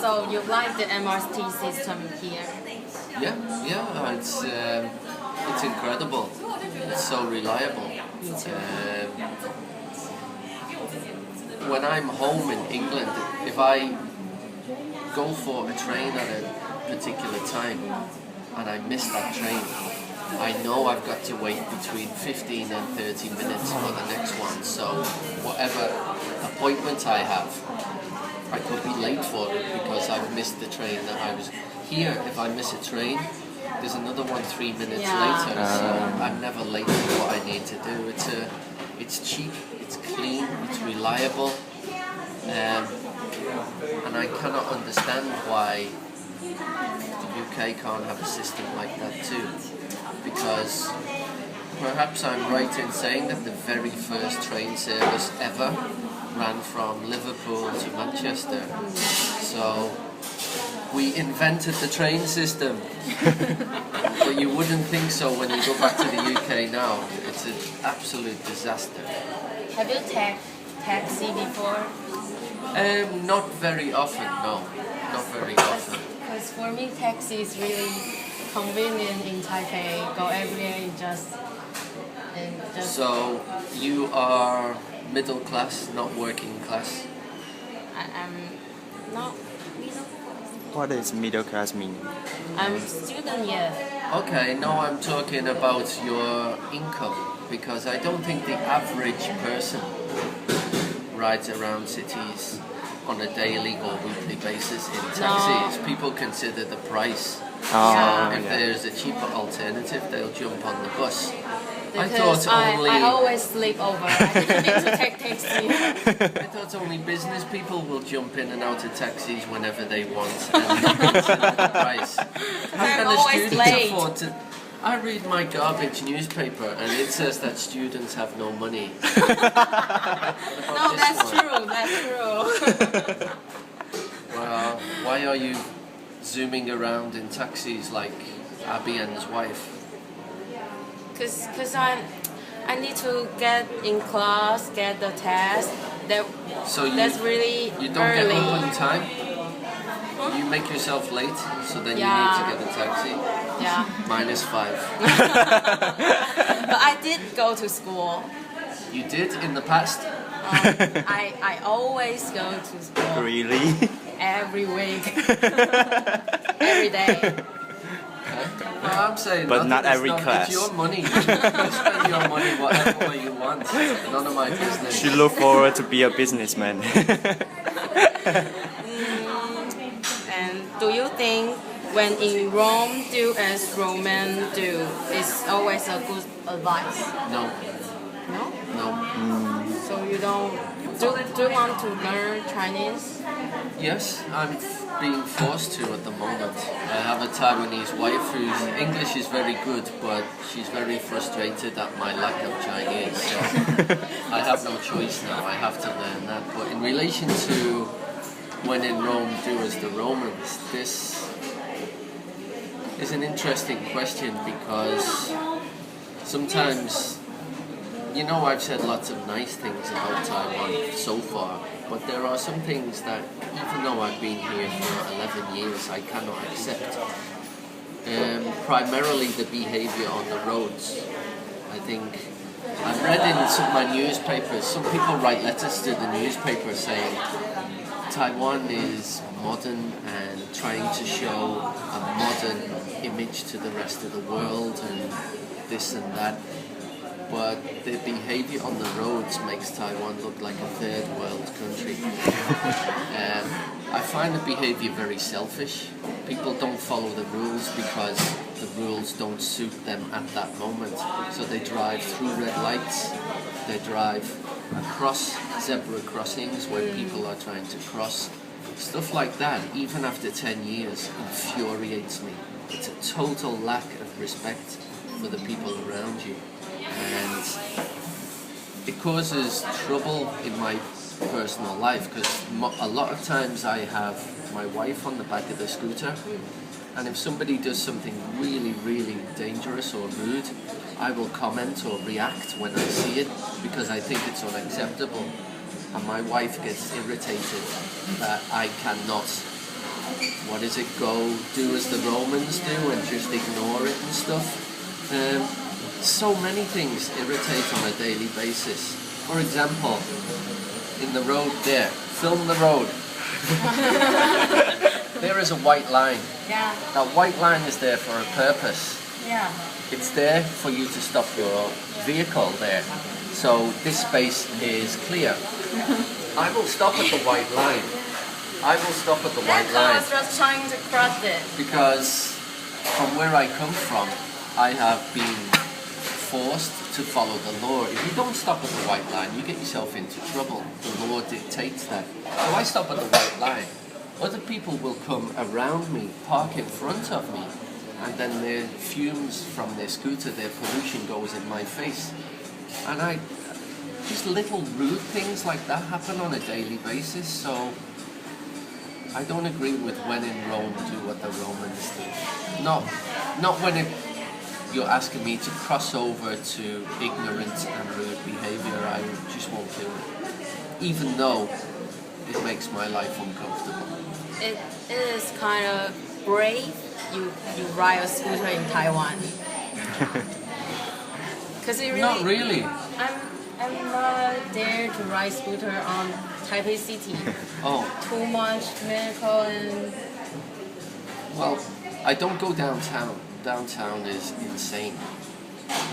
So you like the MRT system here? Yeah, it's incredible. It's so reliable. When I'm home in England, if I go for a train at a particular time and I miss that train, I know I've got to wait between 15 and 30 minutes for the next one. So whatever appointment I have, I could be late for it because I've missed the train that I was here. If I miss a train, there's another one 3 minutes later, so I'm never late for what I need to do. It's cheap, it's clean, it's reliable, and I cannot understand why the UK can't have a system like that too. Because perhaps I'm right in saying that the very first train service ever ran from Liverpool to Manchester. So we invented the taxi system. But you wouldn't think so when you go back to the UK now. It's an absolute disaster. Have you taxi before? Not very often, no. Not very often. Because for me, taxi is really convenient in Taipei. Go everywhere and just. So you are middle class, not working class? I am not middle class. What does middle class mean? I'm student, yeah. Okay, no, I'm talking about your income, because I don't think the average person rides around cities on a daily or weekly basis in taxis. No. People consider the price. So if there's a cheaper alternative, they'll jump on the bus. Because I always sleep over. I didn't need to take taxi. I thought only business people will jump in and out of taxis whenever they want and not consider the price. How can a student afford to? I read my garbage newspaper and it says that students have no money. No, that's true. That's true. Well, why are you zooming around in taxis like Abian's wife? Because I need to get in class, get the test. That's really you don't early. get up on time? You make yourself late, so then you need to get a taxi? Yeah. -5. But I did go to school. You did in the past? I always go to school. Really? Every week. Every day. Well, I'm saying but not every class. It's your money. You spend your money whatever way you want. None of my business. She look forward to be a businessman. And do you think when in Rome, do as Romans do is always a good advice? No. No? No. So you don't... Do you want to learn Chinese? Yes, I'm being forced to at the moment. I have a Taiwanese wife whose English is very good, but she's very frustrated at my lack of Chinese. So I have no choice now. I have to learn that. But in relation to when in Rome, do as the Romans, this is an interesting question because sometimes, you know, I've said lots of nice things about Taiwan so far, but there are some things that, even though I've been here for 11 years, I cannot accept. Primarily the behavior on the roads. I think I've read in some of my newspapers, some people write letters to the newspaper saying Taiwan is modern and trying to show a modern image to the rest of the world and this and that. But the behavior on the roads makes Taiwan look like a third world country. I find the behavior very selfish. People don't follow the rules because the rules don't suit them at that moment. So they drive through red lights, they drive across zebra crossings where people are trying to cross. Stuff like that, even after 10 years, infuriates me. It's a total lack of respect for the people around you. And it causes trouble in my personal life because a lot of times I have my wife on the back of the scooter, and if somebody does something really, really dangerous or rude, I will comment or react when I see it because I think it's unacceptable. And my wife gets irritated that I cannot what is it, go do as the Romans do and just ignore it and stuff. So many things irritate on a daily basis. For example, in the road there, film the road. There is a white line. Yeah. That white line is there for a purpose. Yeah. It's there for you to stop your vehicle there. So this space is clear. I will stop at the white line. I will stop at the white That car line was just trying to cross it. because from where I come from, I have been forced to follow the law. If you don't stop at the white line, you get yourself into trouble. The law dictates that. So I stop at the white line. Other people will come around me, park in front of me, and then their fumes from their scooter, their pollution goes in my face. And just little rude things like that happen on a daily basis, so I don't agree with when in Rome, do what the Romans do. Not when you're asking me to cross over to ignorant and rude behavior. I just won't do it, even though it makes my life uncomfortable. It is kind of brave. You ride a scooter in Taiwan. Because it really. Not really. I'm not there to ride scooter on Taipei City. Oh, Too much vehicle and. well, I don't go downtown. Downtown is insane.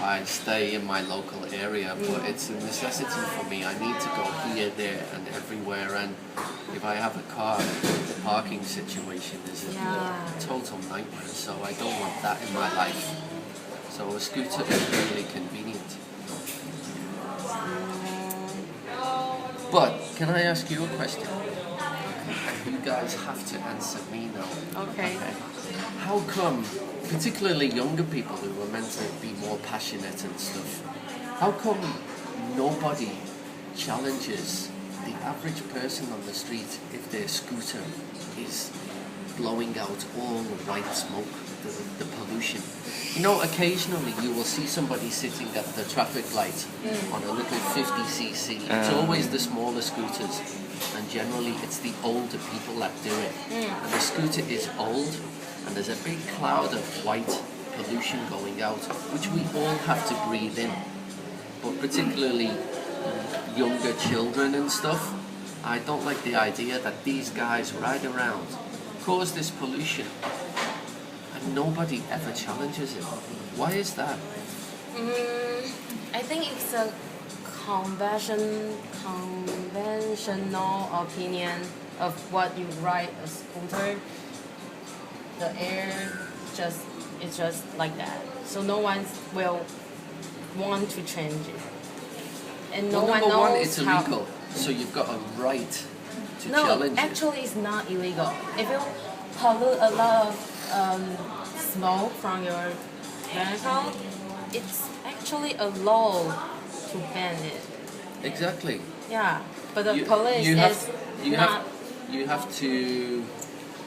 I stay in my local area, but it's a necessity for me. I need to go here, there, and everywhere. And if I have a car, the parking situation is a total nightmare. So I don't want that in my life. So a scooter is really convenient. But can I ask you a question? You guys have to answer me now. Okay. How come, particularly younger people who are meant to be more passionate and stuff, how come nobody challenges the average person on the street if their scooter is blowing out all the white smoke, the pollution? You know, occasionally you will see somebody sitting at the traffic light on a little 50cc. It's always the smaller scooters, and generally it's the older people that do it. And the scooter is old, and there's a big cloud of white pollution going out, which we all have to breathe in. But particularly younger children and stuff, I don't like the idea that these guys ride around, cause this pollution, and nobody ever challenges it. Why is that? I think it's a conventional opinion of what you ride a scooter. The air it's just like that. So no one will want to change it. And no Well, one number knows one, it's how. illegal, so you've got a right to No, challenge actually it's not illegal. If you pollute a lot of smoke from your vehicle, it's actually a law to ban it. it. Exactly. Yeah, but the You- police you have- is You not. have to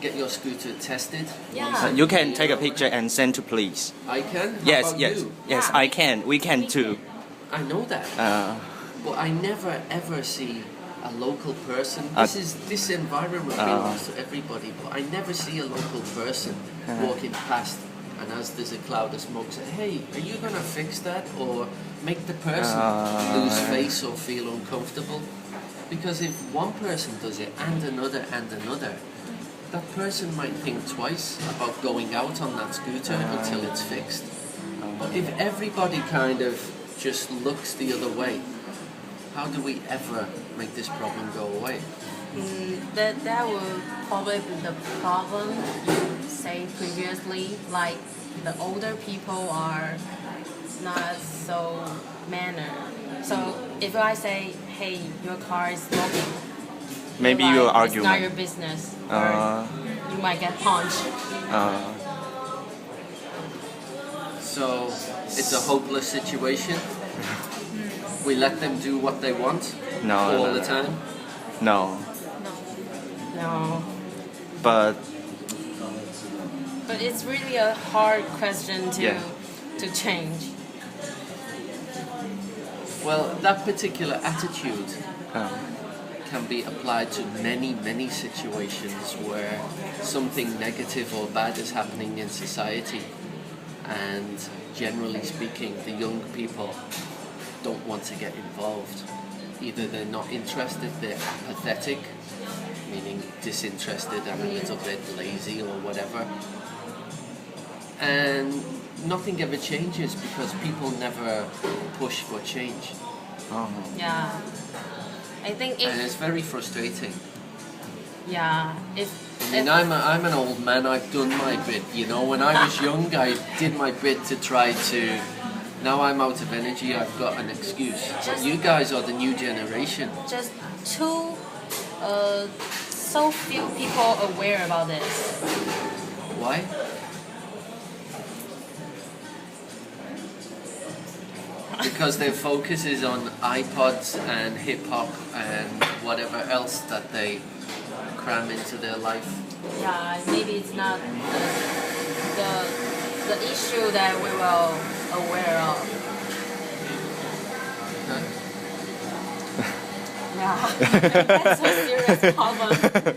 get your scooter tested. Yeah. You can take a picture and send to police. I can? How Yes, about yes, you? yes. Yeah, I can. We can too. I know that. But I never ever see a local person. This environment belongs to everybody, but I never see a local person walking past, and as there's a cloud of smoke, say, "Hey, are you gonna fix that?" or make the person lose face or feel uncomfortable? Because if one person does it and another, that person might think twice about going out on that scooter until it's fixed. But if everybody kind of just looks the other way, how do we ever make this problem go away? That will probably be the problem you say previously. Like the older people are not so mannered. So if I say, "Hey, your car is smoking," Maybe like, you'll it's argue. not your business, or you might get punched. So it's a hopeless situation. We let them do what they want No, all no, the no. time. No, No. but But it's really a hard question Yeah. to change. Well, that particular attitude can be applied to many situations where something negative or bad is happening in society, and generally speaking, the young people don't want to get involved. Either they're not interested, they're apathetic, meaning disinterested and a little bit lazy or whatever. And nothing ever changes because people never push for change. Yeah. I think And if it's very frustrating. yeah, if I mean, I'm an old man, I've done my bit, you know. When I was young, I did my bit to try to... Now I'm out of energy, I've got an excuse. But you guys are the new generation. just too so few people aware about this. Why? Because their focus is on iPods and hip-hop and whatever else that they cram into their life. Yeah, maybe it's not the issue that we were aware of. Yeah, that's a serious problem.